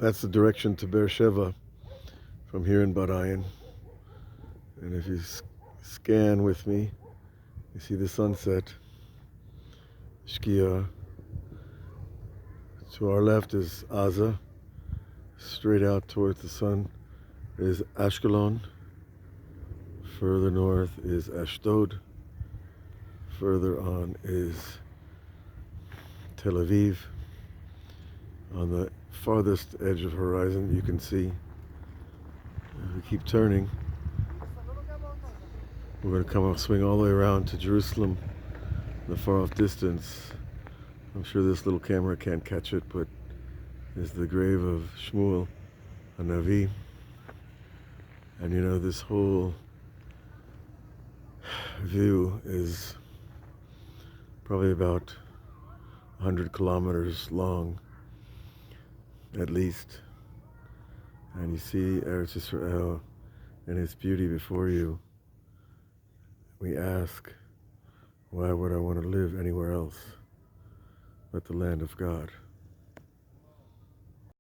That's the direction to Beersheba from here in Ayin. And if you scan with me, you see the sunset, Shira. To our left is Aza. Straight out towards the sun is Ashkelon. Further north is Ashdod. Further on is Tel Aviv. On the farthest edge of the horizon, you can see, if we keep turning, we're going to come up, swing all the way around to Jerusalem, in the far off distance. I'm sure this little camera can't catch it, but is the grave of Shmuel, a Navi. And you know, this whole view is probably about 100 kilometers long, at least. And you see Eretz Yisrael and its beauty before you. We ask, why would I want to live anywhere else but the land of God?